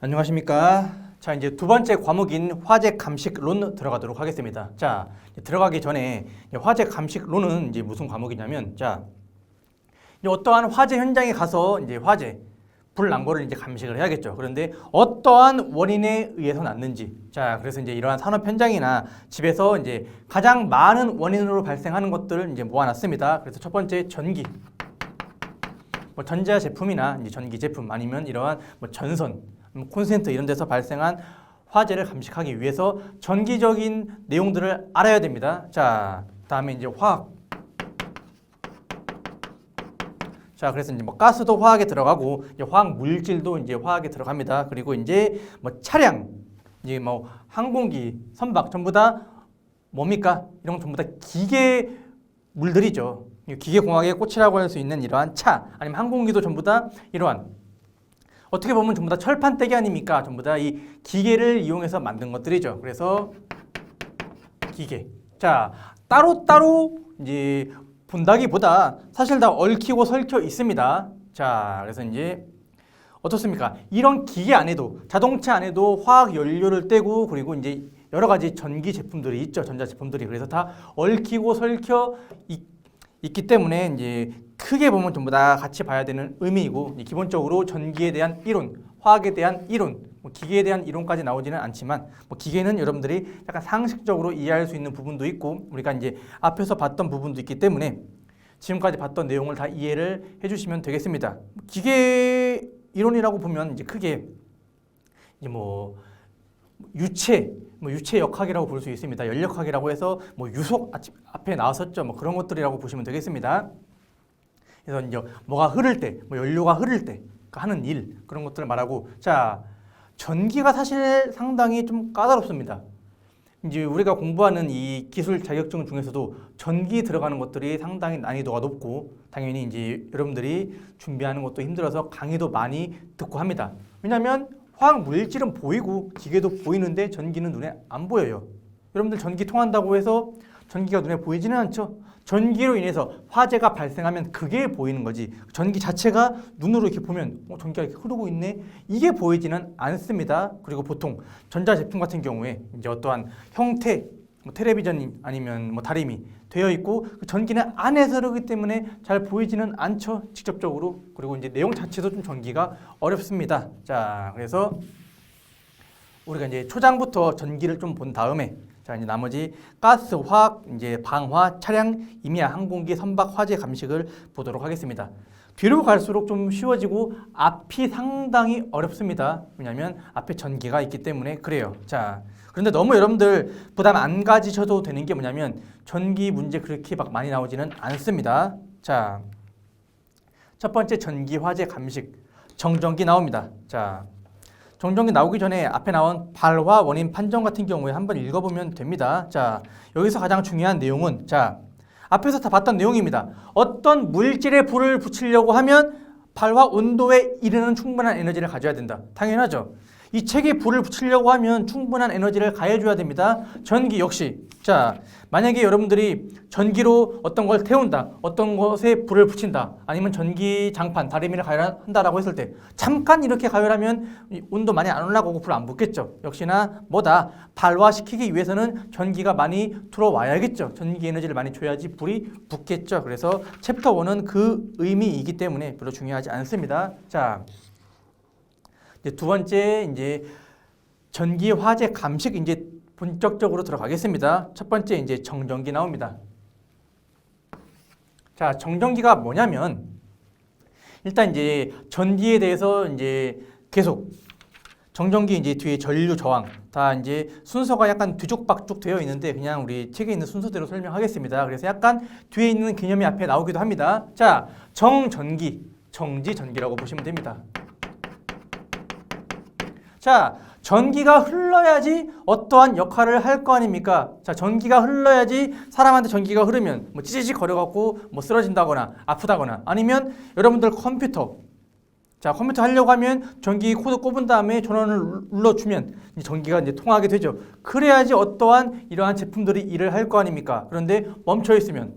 안녕하십니까. 자, 이제 두 번째 과목인 화재 감식론 들어가도록 하겠습니다. 자, 들어가기 전에 화재 감식론은 이제 무슨 과목이냐면, 자, 이제 어떠한 화재 현장에 가서 이제 화재 불 난 거를 이제 감식을 해야겠죠. 그런데 어떠한 원인에 의해서 났는지, 자, 그래서 이제 이러한 산업 현장이나 집에서 이제 가장 많은 원인으로 발생하는 것들을 이제 모아놨습니다. 그래서 첫 번째 전기, 뭐 전자 제품이나 이제 전기 제품 아니면 이러한 뭐 전선, 콘센트 이런 데서 발생한 화재를 감식하기 위해서 전기적인 내용들을 알아야 됩니다. 자, 다음에 이제 화학. 자, 그래서 이제 뭐 가스도 화학에 들어가고 이제 화학 물질도 이제 화학에 들어갑니다. 그리고 이제 뭐 차량, 이제 뭐 항공기, 선박 전부 다 뭡니까? 이런 건 전부 다 기계물들이죠. 기계공학의 꽃이라고 할 수 있는 이러한 차, 아니면 항공기도 전부 다 이러한 어떻게 보면 전부 다 철판떼기 아닙니까? 전부 다 이 기계를 이용해서 만든 것들이죠. 그래서 기계. 자, 따로따로 이제 본다기보다 사실 다 얽히고 설켜 있습니다. 자, 그래서 이제 어떻습니까? 이런 기계 안에도, 자동차 안에도 화학 연료를 떼고, 그리고 이제 여러 가지 전기 제품들이 있죠. 전자 제품들이. 그래서 다 얽히고 설켜 있기 때문에 이제 크게 보면 전부 다 같이 봐야 되는 의미이고, 기본적으로 전기에 대한 이론, 화학에 대한 이론, 뭐 기계에 대한 이론까지 나오지는 않지만, 뭐 기계는 여러분들이 약간 상식적으로 이해할 수 있는 부분도 있고, 우리가 이제 앞에서 봤던 부분도 있기 때문에 지금까지 봤던 내용을 다 이해를 해주시면 되겠습니다. 기계 이론이라고 보면 이제 크게 이제 뭐 유체 역학이라고 볼 수 있습니다. 연력학이라고 해서 뭐 유속 앞에 나왔었죠. 뭐 그런 것들이라고 보시면 되겠습니다. 그래서 이제 뭐가 흐를 때, 뭐 연료가 흐를 때 하는 일, 그런 것들을 말하고, 자, 전기가 사실 상당히 좀 까다롭습니다. 이제 우리가 공부하는 이 기술 자격증 중에서도 전기 들어가는 것들이 상당히 난이도가 높고, 당연히 이제 여러분들이 준비하는 것도 힘들어서 강의도 많이 듣고 합니다. 왜냐하면 화학 물질은 보이고 기계도 보이는데 전기는 눈에 안 보여요. 여러분들 전기 통한다고 해서 전기가 눈에 보이지는 않죠. 전기로 인해서 화재가 발생하면 그게 보이는 거지, 전기 자체가 눈으로 이렇게 보면 전기가 이렇게 흐르고 있네, 이게 보이지는 않습니다. 그리고 보통 전자제품 같은 경우에 이제 어떠한 형태, 뭐 텔레비전 아니면 뭐 다리미 되어 있고, 그 전기는 안에서 흐르기 때문에 잘 보이지는 않죠, 직접적으로. 그리고 이제 내용 자체도 좀 전기가 어렵습니다. 자, 그래서 우리가 이제 초장부터 전기를 좀 본 다음에, 자, 이제 나머지 가스, 화학, 이제 방화, 차량, 임야, 항공기, 선박, 화재 감식을 보도록 하겠습니다. 뒤로 갈수록 좀 쉬워지고 앞이 상당히 어렵습니다. 왜냐하면 앞에 전기가 있기 때문에 그래요. 자, 그런데 너무 여러분들 부담 안 가지셔도 되는 게 뭐냐면 전기 문제 그렇게 막 많이 나오지는 않습니다. 자, 첫 번째 전기 화재 감식, 정전기 나옵니다. 자, 정전기 나오기 전에 앞에 나온 발화 원인 판정 같은 경우에 한번 읽어보면 됩니다. 자, 여기서 가장 중요한 내용은, 자, 앞에서 다 봤던 내용입니다. 어떤 물질에 불을 붙이려고 하면 발화 온도에 이르는 충분한 에너지를 가져야 된다. 당연하죠. 이 책에 불을 붙이려고 하면 충분한 에너지를 가해줘야 됩니다. 전기 역시. 자, 만약에 여러분들이 전기로 어떤 걸 태운다, 어떤 것에 불을 붙인다, 아니면 전기 장판, 다리미를 가열한다라고 했을 때 잠깐 이렇게 가열하면 온도 많이 안 올라가고 불 안 붙겠죠. 역시나 뭐다, 발화시키기 위해서는 전기가 많이 들어와야겠죠. 전기 에너지를 많이 줘야지 불이 붙겠죠. 그래서 챕터 1은 그 의미이기 때문에 별로 중요하지 않습니다. 자, 이제 두 번째 이제 전기 화재 감식 이제 본격적으로 들어가겠습니다. 첫 번째 이제 정전기 나옵니다. 자, 정전기가 뭐냐면 일단 이제 전기에 대해서 이제 계속 정전기 이제 뒤에 전류 저항 다 이제 순서가 약간 뒤죽박죽 되어 있는데 그냥 우리 책에 있는 순서대로 설명하겠습니다. 그래서 약간 뒤에 있는 개념이 앞에 나오기도 합니다. 자, 정전기, 정지전기라고 보시면 됩니다. 자, 전기가 흘러야지 어떠한 역할을 할 거 아닙니까? 자, 전기가 흘러야지 사람한테 전기가 흐르면 뭐 찌지직 거려갖고 뭐 쓰러진다거나 아프다거나, 아니면 여러분들 컴퓨터, 자, 컴퓨터 하려고 하면 전기 코드 꼽은 다음에 전원을 눌러주면 이제 전기가 이제 통하게 되죠. 그래야지 어떠한 이러한 제품들이 일을 할 거 아닙니까? 그런데 멈춰 있으면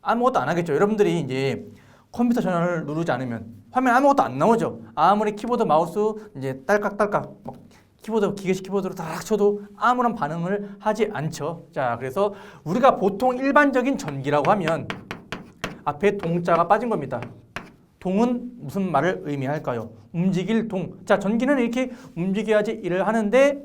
아무것도 안 하겠죠. 여러분들이 이제 컴퓨터 전원을 누르지 않으면 화면 아무것도 안 나오죠. 아무리 키보드 마우스 이제 딸깍딸깍 막 키보드 기계식 키보드로 딱 쳐도 아무런 반응을 하지 않죠. 자, 그래서 우리가 보통 일반적인 전기라고 하면 앞에 동자가 빠진 겁니다. 동은 무슨 말을 의미할까요? 움직일 동. 자, 전기는 이렇게 움직여야지 일을 하는데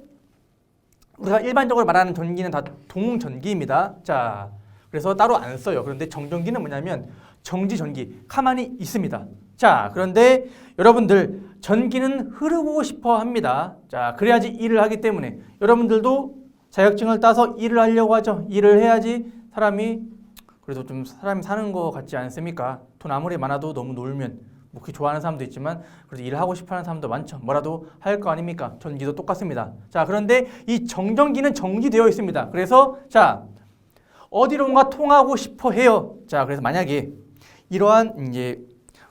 우리가 일반적으로 말하는 전기는 다 동전기입니다. 자, 그래서 따로 안 써요. 그런데 정전기는 뭐냐면 정지 전기, 가만히 있습니다. 자, 그런데 여러분들 전기는 흐르고 싶어 합니다. 자, 그래야지 일을 하기 때문에 여러분들도 자격증을 따서 일을 하려고 하죠. 일을 해야지 사람이 그래도 좀 사람이 사는 거 같지 않습니까? 돈 아무리 많아도 너무 놀면 뭐 그렇게 좋아하는 사람도 있지만 그래도 일을 하고 싶어하는 사람도 많죠. 뭐라도 할 거 아닙니까? 전기도 똑같습니다. 자, 그런데 이 정전기는 정지되어 있습니다. 그래서 자, 어디론가 통하고 싶어 해요. 자, 그래서 만약에 이러한 이제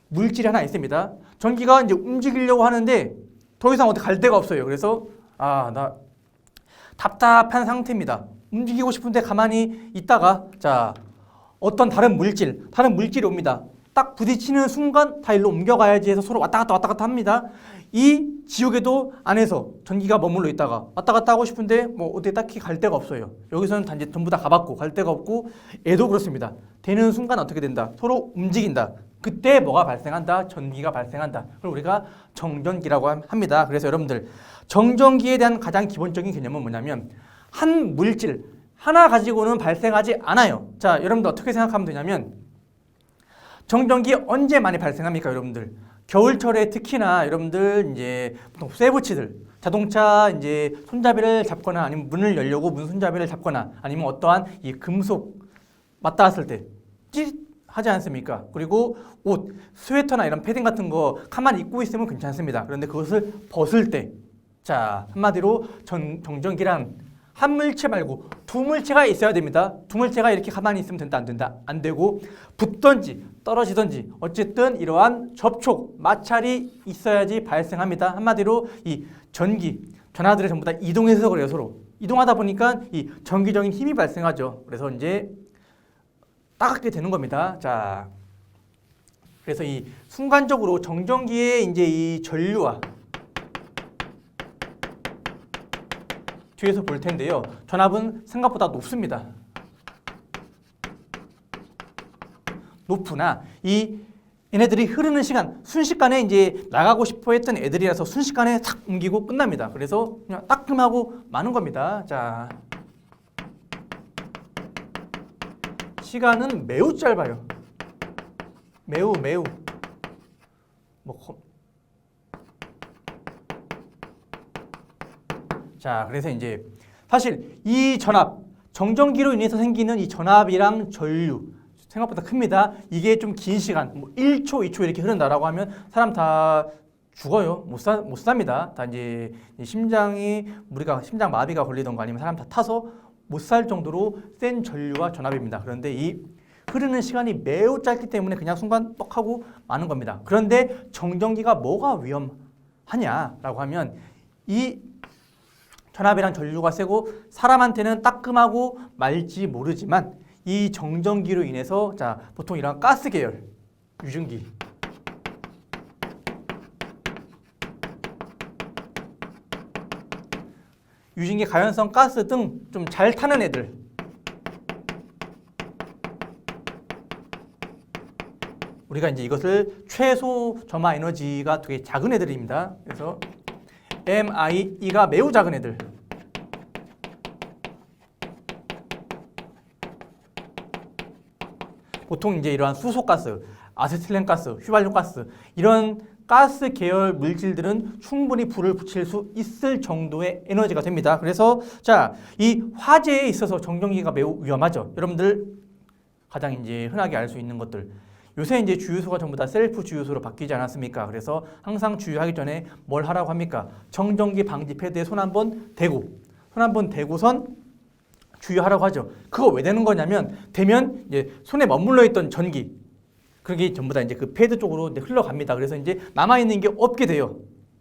물질이 하나 있습니다. 전기가 이제 움직이려고 하는데 더 이상 어디 갈 데가 없어요. 그래서 나 답답한 상태입니다. 움직이고 싶은데 가만히 있다가 자, 어떤 다른 물질이 옵니다. 딱 부딪히는 순간 다 일로 옮겨가야지 해서 서로 왔다 갔다 합니다. 이 지옥에도 안에서 전기가 머물러 있다가 왔다 갔다 하고 싶은데 뭐 어디 딱히 갈 데가 없어요. 여기서는 단지 전부 다 가봤고 갈 데가 없고 애도 그렇습니다. 되는 순간 어떻게 된다? 서로 움직인다. 그때 뭐가 발생한다? 전기가 발생한다. 그걸 우리가 정전기라고 합니다. 그래서 여러분들 정전기에 대한 가장 기본적인 개념은 뭐냐면 한 물질 하나 가지고는 발생하지 않아요. 자, 여러분들 어떻게 생각하면 되냐면 정전기 언제 많이 발생합니까, 여러분들? 겨울철에 특히나 여러분들 이제 보통 쇠붙이들 자동차 이제 손잡이를 잡거나 아니면 문을 열려고 문 손잡이를 잡거나 아니면 어떠한 이 금속 맞닿았을 때 찌릿 하지 않습니까? 그리고 옷, 스웨터나 이런 패딩 같은 거 가만히 입고 있으면 괜찮습니다. 그런데 그것을 벗을 때 자, 한마디로 정전기란 한 물체 말고 두 물체가 있어야 됩니다. 두 물체가 이렇게 가만히 있으면 된다, 안 된다? 안 되고 붙던지 떨어지던지 어쨌든 이러한 접촉, 마찰이 있어야지 발생합니다. 한마디로 이 전기, 전하들이 전부 다 이동해서 그래요, 서로. 이동하다 보니까 이 전기적인 힘이 발생하죠. 그래서 이제 따갑게 되는 겁니다. 자, 그래서 이 순간적으로 정전기의 이제 이 전류와 뒤에서 볼 텐데요. 전압은 생각보다 높습니다. 높으나 얘네들이 흐르는 시간 순식간에 이제 나가고 싶어 했던 애들이라서 순식간에 탁 옮기고 끝납니다. 그래서 그냥 따끔하고 마는 겁니다. 자, 시간은 매우 짧아요. 매우 자, 그래서 이제 사실 이 전압, 정전기로 인해서 생기는 이 전압이랑 전류 생각보다 큽니다. 이게 좀 긴 시간, 뭐 1초, 2초 이렇게 흐른다라고 하면 사람 다 죽어요. 못 삽니다. 다 이제 우리가 심장 마비가 걸리던가 아니면 사람 다 타서 못 살 정도로 센 전류와 전압입니다. 그런데 이 흐르는 시간이 매우 짧기 때문에 그냥 순간 뻑 하고 마는 겁니다. 그런데 정전기가 뭐가 위험하냐라고 하면 이 전압이랑 전류가 세고 사람한테는 따끔하고 말지 모르지만 이 정전기로 인해서 자, 보통 이런 가스 계열, 유증기 유증기, 가연성 가스 등 좀 잘 타는 애들 우리가 이제 이것을 최소 점화 에너지가 되게 작은 애들입니다. 그래서 MIE가 매우 작은 애들 보통 이제 이러한 수소가스, 아세틸렌가스, 휘발유가스 이런 가스 계열 물질들은 충분히 불을 붙일 수 있을 정도의 에너지가 됩니다. 그래서 자, 이 화재에 있어서 정전기가 매우 위험하죠. 여러분들 가장 이제 흔하게 알 수 있는 것들 요새 이제 주유소가 전부 다 셀프 주유소로 바뀌지 않았습니까? 그래서 항상 주유하기 전에 뭘 하라고 합니까? 정전기 방지 패드에 손 한번 대고선 주유하라고 하죠. 그거 왜 되는 거냐면 되면 이제 손에 머물러 있던 전기 그게 전부 다 이제 그 패드 쪽으로 이제 흘러갑니다. 그래서 이제 남아 있는 게 없게 돼요.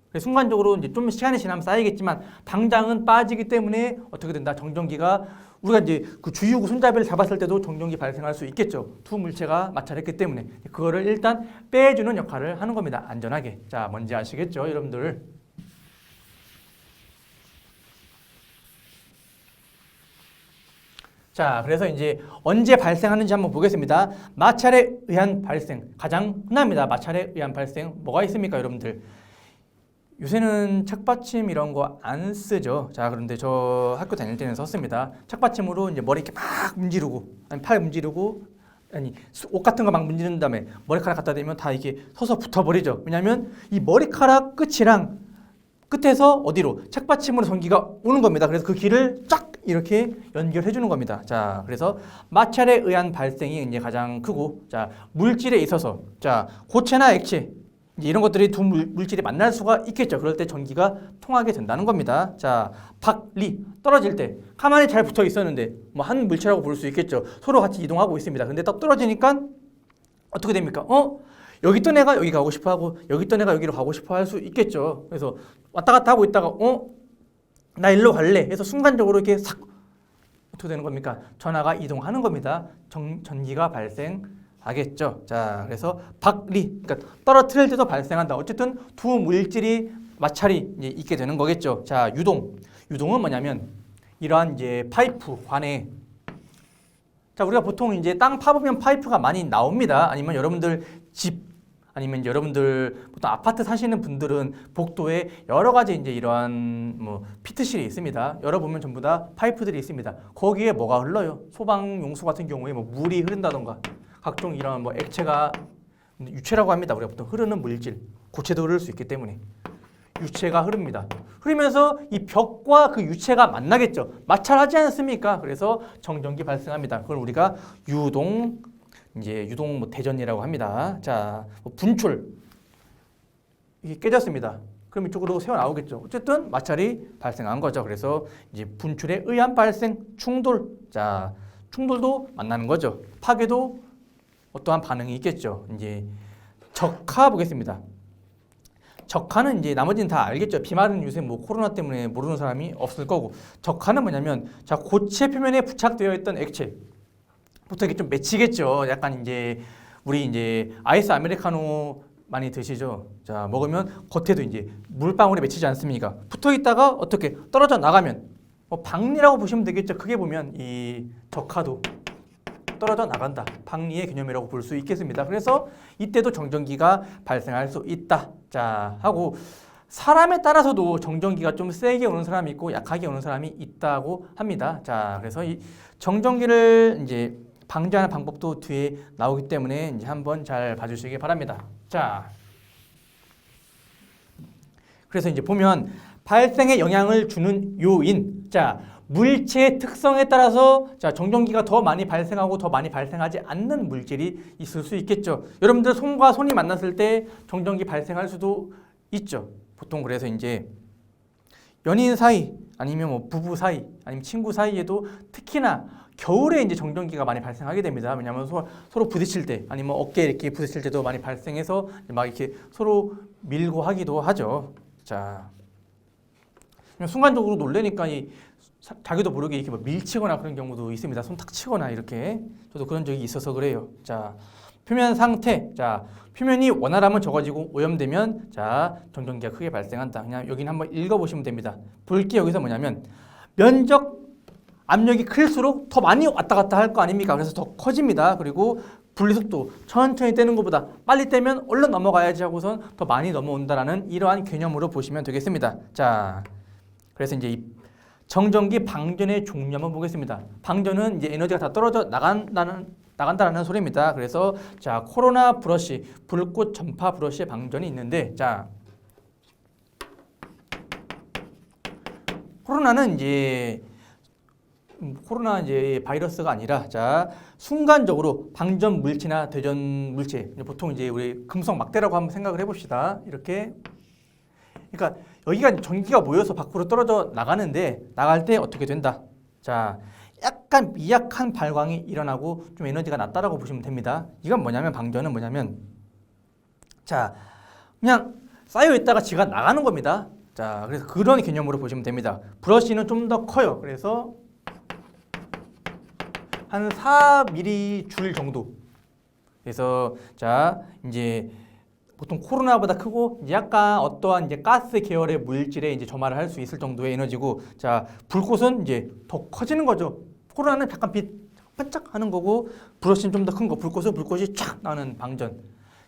그래서 순간적으로 이제 좀 시간이 지나면 쌓이겠지만 당장은 빠지기 때문에 어떻게 된다? 정전기가 우리가 이제 그 주유구 손잡이를 잡았을 때도 정전기 발생할 수 있겠죠. 두 물체가 마찰했기 때문에 그거를 일단 빼주는 역할을 하는 겁니다. 안전하게. 자, 뭔지 아시겠죠, 여러분들? 자, 그래서 이제 언제 발생하는지 한번 보겠습니다. 마찰에 의한 발생, 가장 흔합니다. 마찰에 의한 발생 뭐가 있습니까, 여러분들? 요새는 착받침 이런 거 안 쓰죠. 자, 그런데 저 학교 다닐 때는 썼습니다. 착받침으로 이제 머리 이렇게 막 문지르고, 아니 팔 문지르고, 아니 옷 같은 거 막 문지른 다음에 머리카락 갖다 대면 다 이게 서서 붙어버리죠. 왜냐하면 이 머리카락 끝이랑 끝에서 어디로 착받침으로 전기가 오는 겁니다. 그래서 그 길을 쫙 이렇게 연결해 주는 겁니다. 자, 그래서 마찰에 의한 발생이 이제 가장 크고, 자, 물질에 있어서, 자, 고체나 액체 이제 이런 것들이 두 물질이 만날 수가 있겠죠. 그럴 때 전기가 통하게 된다는 겁니다. 자, 박리 떨어질 때 가만히 잘 붙어 있었는데 뭐 한 물체라고 볼 수 있겠죠. 서로 같이 이동하고 있습니다. 근데 딱 떨어지니까 어떻게 됩니까? 여기 있던 애가 여기 가고 싶어 하고 여기 있던 애가 여기로 가고 싶어 할 수 있겠죠. 그래서 왔다 갔다 하고 있다가 나 일로 갈래 해서 순간적으로 이렇게 싹 어떻게 되는 겁니까? 전하가 이동하는 겁니다. 전기가 발생하겠죠. 자, 그래서 박리, 그러니까 떨어뜨릴 때도 발생한다. 어쨌든 두 물질이 마찰이 이제 있게 되는 거겠죠. 자, 유동은 뭐냐면 이러한 이제 파이프 관에, 자, 우리가 보통 이제 땅 파보면 파이프가 많이 나옵니다. 아니면 여러분들 집, 아니면 여러분들 보통 아파트 사시는 분들은 복도에 여러 가지 이제 이러한 뭐 피트실이 있습니다. 열어보면 전부 다 파이프들이 있습니다. 거기에 뭐가 흘러요? 소방 용수 같은 경우에 뭐 물이 흐른다던가 각종 이런 뭐 액체가, 유체라고 합니다. 우리가 보통 흐르는 물질, 고체도 흐를 수 있기 때문에 유체가 흐릅니다. 흐르면서 이 벽과 그 유체가 만나겠죠. 마찰하지 않습니까? 그래서 정전기 발생합니다. 그걸 우리가 유동 뭐 대전이라고 합니다. 자, 뭐 분출, 이게 깨졌습니다. 그럼 이쪽으로 새어 나오겠죠. 어쨌든 마찰이 발생한 거죠. 그래서 이제 분출에 의한 발생, 충돌, 자, 충돌도 만나는 거죠. 파괴도 어떠한 반응이 있겠죠. 이제 적화 보겠습니다. 적화는 이제 나머지는 다 알겠죠. 비말은 요새 뭐 코로나 때문에 모르는 사람이 없을 거고, 적화는 뭐냐면, 자, 고체 표면에 부착되어 있던 액체, 보통 이게 좀 맺히겠죠. 약간 이제 우리 이제 아이스 아메리카노 많이 드시죠. 자, 먹으면 겉에도 이제 물방울이 맺히지 않습니까? 붙어 있다가 어떻게 떨어져 나가면 뭐 박리라고 보시면 되겠죠. 크게 보면 이 적화도 떨어져 나간다. 박리의 개념이라고 볼 수 있겠습니다. 그래서 이때도 정전기가 발생할 수 있다. 자, 하고 사람에 따라서도 정전기가 좀 세게 오는 사람이 있고 약하게 오는 사람이 있다고 합니다. 자, 그래서 이 정전기를 이제 방지하는 방법도 뒤에 나오기 때문에 이제 한번 잘 봐주시기 바랍니다. 자, 그래서 이제 보면 발생에 영향을 주는 요인, 자, 물체의 특성에 따라서 자, 정전기가 더 많이 발생하고 더 많이 발생하지 않는 물질이 있을 수 있겠죠. 여러분들 손과 손이 만났을 때 정전기 발생할 수도 있죠. 보통 그래서 이제 연인 사이 아니면 뭐 부부 사이 아니면 친구 사이에도 특히나 겨울에 이제 정전기가 많이 발생하게 됩니다. 왜냐하면 서로 부딪힐 때 아니면 어깨 이렇게 부딪힐 때도 많이 발생해서 막 이렇게 서로 밀고 하기도 하죠. 자, 순간적으로 놀래니까 자기도 모르게 이렇게 뭐 밀치거나 그런 경우도 있습니다. 손 탁 치거나 이렇게. 저도 그런 적이 있어서 그래요. 자, 표면 상태. 자, 표면이 원활하면 적어지고 오염되면 자, 정전기가 크게 발생한다. 그냥 여기는 한번 읽어보시면 됩니다. 볼 게 여기서 뭐냐면 면적 압력이 클수록 더 많이 왔다 갔다 할 거 아닙니까? 그래서 더 커집니다. 그리고 분리속도 천천히 떼는 것보다 빨리 떼면 얼른 넘어가야지 하고선 더 많이 넘어온다라는 이러한 개념으로 보시면 되겠습니다. 자, 그래서 이제 이 정전기 방전의 종류 한번 보겠습니다. 방전은 이제 에너지가 다 떨어져 나간다라는 소리입니다. 그래서 자, 코로나 브러쉬, 불꽃 전파 브러쉬의 방전이 있는데, 자, 코로나는 이제 바이러스가 아니라 자, 순간적으로 방전 물체나 대전 물체, 보통 이제 우리 금속 막대라고 한번 생각을 해봅시다. 이렇게, 그러니까 여기가 전기가 모여서 밖으로 떨어져 나가는데 나갈 때 어떻게 된다. 자, 약간 미약한 발광이 일어나고 좀 에너지가 낮다라고 보시면 됩니다. 이건 뭐냐면 방전은 뭐냐면 자, 그냥 쌓여 있다가 지가 나가는 겁니다. 자, 그래서 그런 개념으로 보시면 됩니다. 브러쉬는 좀 더 커요. 그래서 한 4mm 줄 정도. 그래서 자 이제 보통 코로나보다 크고 이제 약간 어떠한 이제 가스 계열의 물질에 이제 점화를 할 수 있을 정도의 에너지고, 자 불꽃은 이제 더 커지는 거죠. 코로나는 잠깐 빛 반짝하는 거고, 브러쉬는 좀 더 큰 거. 불꽃은 불꽃이 촥 나는 방전.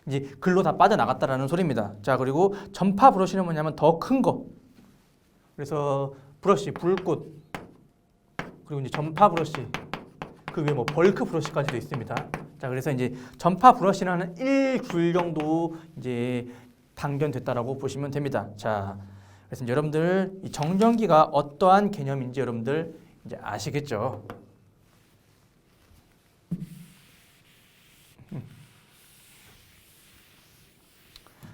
이제 글로 다 빠져나갔다라는 소리입니다. 자 그리고 전파 브러쉬는 뭐냐면 더 큰 거. 그래서 브러쉬, 불꽃, 그리고 이제 전파 브러쉬, 그 위에 뭐 벌크 브러쉬까지도 있습니다. 자 그래서 이제 전파 브러쉬는 한 1줄 정도 이제 방전됐다라고 보시면 됩니다. 자 그래서 이제 여러분들 이 정전기가 어떠한 개념인지 여러분들 이제 아시겠죠?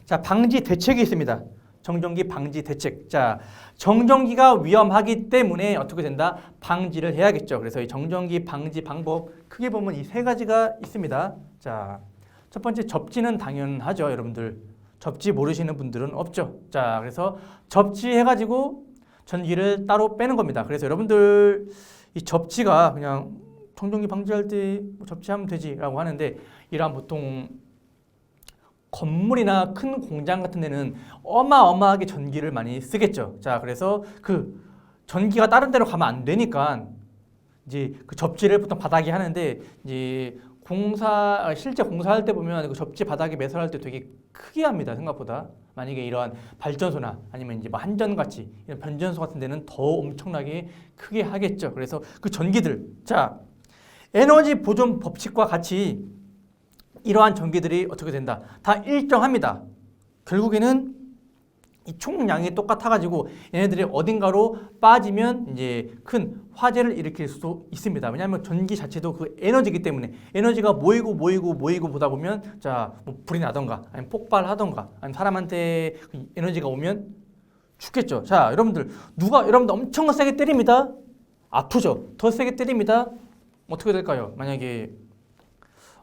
자 방지 대책이 있습니다. 정전기 방지 대책. 자, 정전기가 위험하기 때문에 어떻게 된다? 방지를 해야겠죠. 그래서 이 정전기 방지 방법 크게 보면 이 세 가지가 있습니다. 자, 첫 번째 접지는 당연하죠, 여러분들. 접지 모르시는 분들은 없죠. 자, 그래서 접지해가지고 전기를 따로 빼는 겁니다. 그래서 여러분들 이 접지가 그냥 정전기 방지할 때 접지하면 되지라고 하는데, 이러한 보통 건물이나 큰 공장 같은 데는 어마어마하게 전기를 많이 쓰겠죠. 자, 그래서 그 전기가 다른 데로 가면 안 되니까 이제 그 접지를 보통 바닥에 하는데, 이제 실제 공사할 때 보면 그 접지 바닥에 매설할 때 되게 크게 합니다. 생각보다. 만약에 이러한 발전소나 아니면 이제 뭐 한전같이 이런 변전소 같은 데는 더 엄청나게 크게 하겠죠. 그래서 그 전기들, 자, 에너지 보존 법칙과 같이 이러한 전기들이 어떻게 된다? 다 일정합니다. 결국에는 이 총량이 똑같아가지고 얘네들이 어딘가로 빠지면 이제 큰 화재를 일으킬 수도 있습니다. 왜냐하면 전기 자체도 그 에너지이기 때문에 에너지가 모이고 보다 보면 자, 뭐 불이 나던가 아니면 폭발하던가 아니면 사람한테 에너지가 오면 죽겠죠. 자, 여러분들 여러분들 엄청 세게 때립니다. 아프죠? 더 세게 때립니다. 어떻게 될까요? 만약에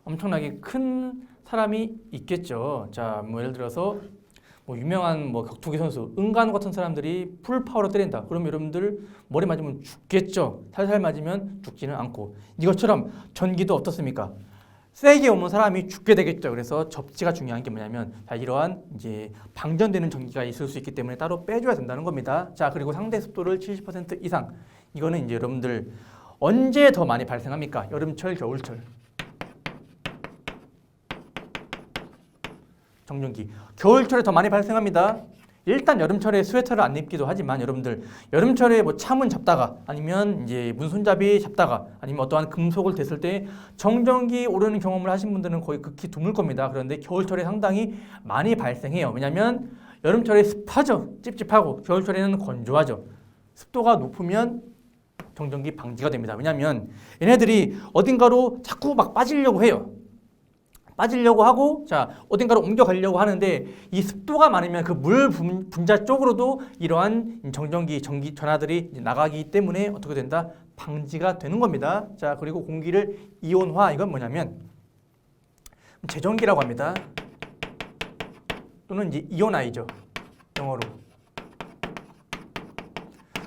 엄청나게 큰 사람이 있겠죠. 자, 뭐 예를 들어서 뭐 유명한 뭐 격투기 선수 은간우 같은 사람들이 풀파워로 때린다. 그럼 여러분들 머리 맞으면 죽겠죠. 살살 맞으면 죽지는 않고, 이것처럼 전기도 어떻습니까? 세게 오면 사람이 죽게 되겠죠. 그래서 접지가 중요한 게 뭐냐면, 자, 이러한 이제 방전되는 전기가 있을 수 있기 때문에 따로 빼줘야 된다는 겁니다. 자, 그리고 상대 습도를 70% 이상. 이거는 이제 여러분들 언제 더 많이 발생합니까? 여름철, 겨울철. 정전기. 겨울철에 더 많이 발생합니다. 일단 여름철에 스웨터를 안 입기도 하지만 여러분들 여름철에 뭐 차문 잡다가 아니면 이제 문손잡이 잡다가 아니면 어떠한 금속을 댔을 때 정전기 오르는 경험을 하신 분들은 거의 극히 드물 겁니다. 그런데 겨울철에 상당히 많이 발생해요. 왜냐하면 여름철에 습하죠. 찝찝하고, 겨울철에는 건조하죠. 습도가 높으면 정전기 방지가 됩니다. 왜냐하면 얘네들이 어딘가로 자꾸 막 빠지려고 해요. 빠지려고 하고, 자, 어딘가로 옮겨가려고 하는데 이 습도가 많으면 그 물 분자 쪽으로도 이러한 정전기, 전기 전하들이 나가기 때문에 어떻게 된다? 방지가 되는 겁니다. 자, 그리고 공기를 이온화, 이건 뭐냐면 제전기라고 합니다. 또는 이제 이오나이저, 영어로.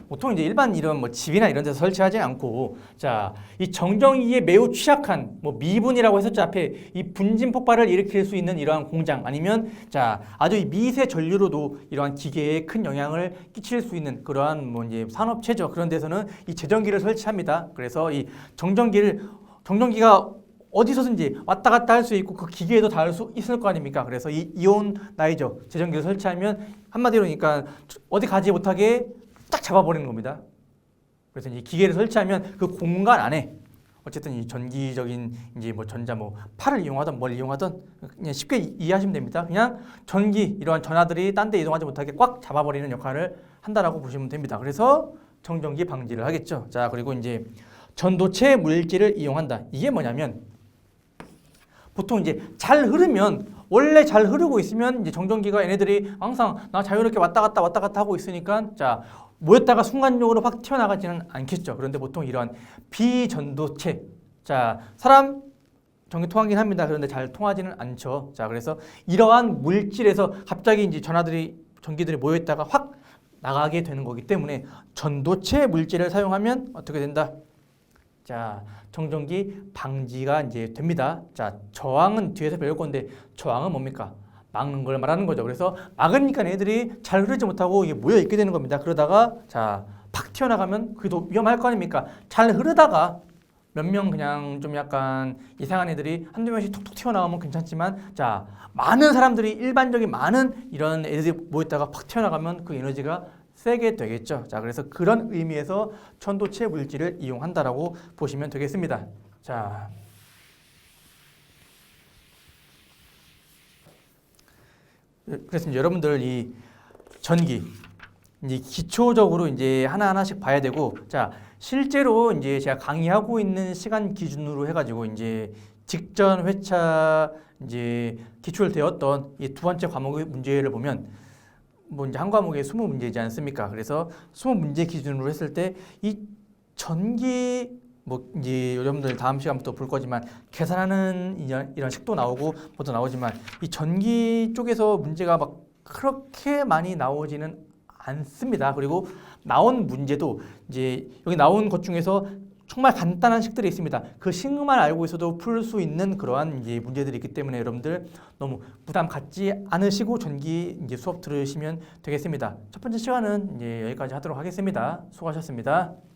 보통 이제 일반 이런 뭐 집이나 이런 데서 설치하지 않고, 자, 이 정전기에 매우 취약한 뭐 미분이라고 했었죠. 앞에 이 분진 폭발을 일으킬 수 있는 이러한 공장, 아니면 자, 아주 이 미세 전류로도 이러한 기계에 큰 영향을 끼칠 수 있는 그러한 뭐 이제 산업체죠. 그런 데서는 이 제전기를 설치합니다. 그래서 이 정전기가 어디서든지 왔다 갔다 할 수 있고 그 기계에도 닿을 수 있을 거 아닙니까? 그래서 이 이온나이저 제전기를 설치하면 한마디로 그러니까 어디 가지 못하게 딱 잡아버리는 겁니다. 그래서 이 기계를 설치하면 그 공간 안에 어쨌든 이 전기적인 이제 뭐 전자 뭐 팔을 이용하든 뭘 이용하든 그냥 쉽게 이해하시면 됩니다. 그냥 전기 이러한 전하들이 딴 데 이동하지 못하게 꽉 잡아버리는 역할을 한다라고 보시면 됩니다. 그래서 정전기 방지를 하겠죠. 자, 그리고 이제 전도체 물질을 이용한다. 이게 뭐냐면 보통 이제 잘 흐르면, 원래 잘 흐르고 있으면 이제 정전기가 얘네들이 항상 나 자유롭게 왔다 갔다 하고 있으니까 자, 모였다가 순간적으로 확 튀어나가지는 않겠죠. 그런데 보통 이러한 비전도체, 자, 사람 전기 통하긴 합니다. 그런데 잘 통하지는 않죠. 자, 그래서 이러한 물질에서 갑자기 이제 전기들이 모여있다가 확 나가게 되는 거기 때문에 전도체 물질을 사용하면 어떻게 된다? 자, 정전기 방지가 이제 됩니다. 자, 저항은 뒤에서 배울 건데 저항은 뭡니까? 막는 걸 말하는 거죠. 그래서 막으니까 애들이 잘 흐르지 못하고 이게 모여 있게 되는 겁니다. 그러다가 자, 팍 튀어나가면 그게 더 위험할 거 아닙니까? 잘 흐르다가 몇 명 그냥 좀 약간 이상한 애들이 한두 명씩 톡톡 튀어나오면 괜찮지만 자, 많은 사람들이 일반적인 많은 이런 애들이 모였다가 팍 튀어나가면 그 에너지가 세게 되겠죠. 자, 그래서 그런 의미에서 천도체 물질을 이용한다라고 보시면 되겠습니다. 자, 그래서 이제 여러분들 이 전기 이제 기초적으로 이제 하나하나씩 봐야 되고, 자, 실제로 이제 제가 강의하고 있는 시간 기준으로 해가지고 이제 직전 회차 이제 기출되었던 이 두 번째 과목의 문제를 보면 뭐 이제 한 과목에 20문제이지 않습니까? 그래서 20문제 기준으로 했을 때 이 전기 뭐 이제 여러분들 다음 시간부터 볼 거지만 계산하는 이런 식도 나오고 뭐도 나오지만 이 전기 쪽에서 문제가 막 그렇게 많이 나오지는 않습니다. 그리고 나온 문제도 이제 여기 나온 것 중에서 정말 간단한 식들이 있습니다. 그 식만 알고 있어도 풀 수 있는 그러한 이제 문제들이 있기 때문에 여러분들 너무 부담 갖지 않으시고 전기 이제 수업 들으시면 되겠습니다. 첫 번째 시간은 이제 여기까지 하도록 하겠습니다. 수고하셨습니다.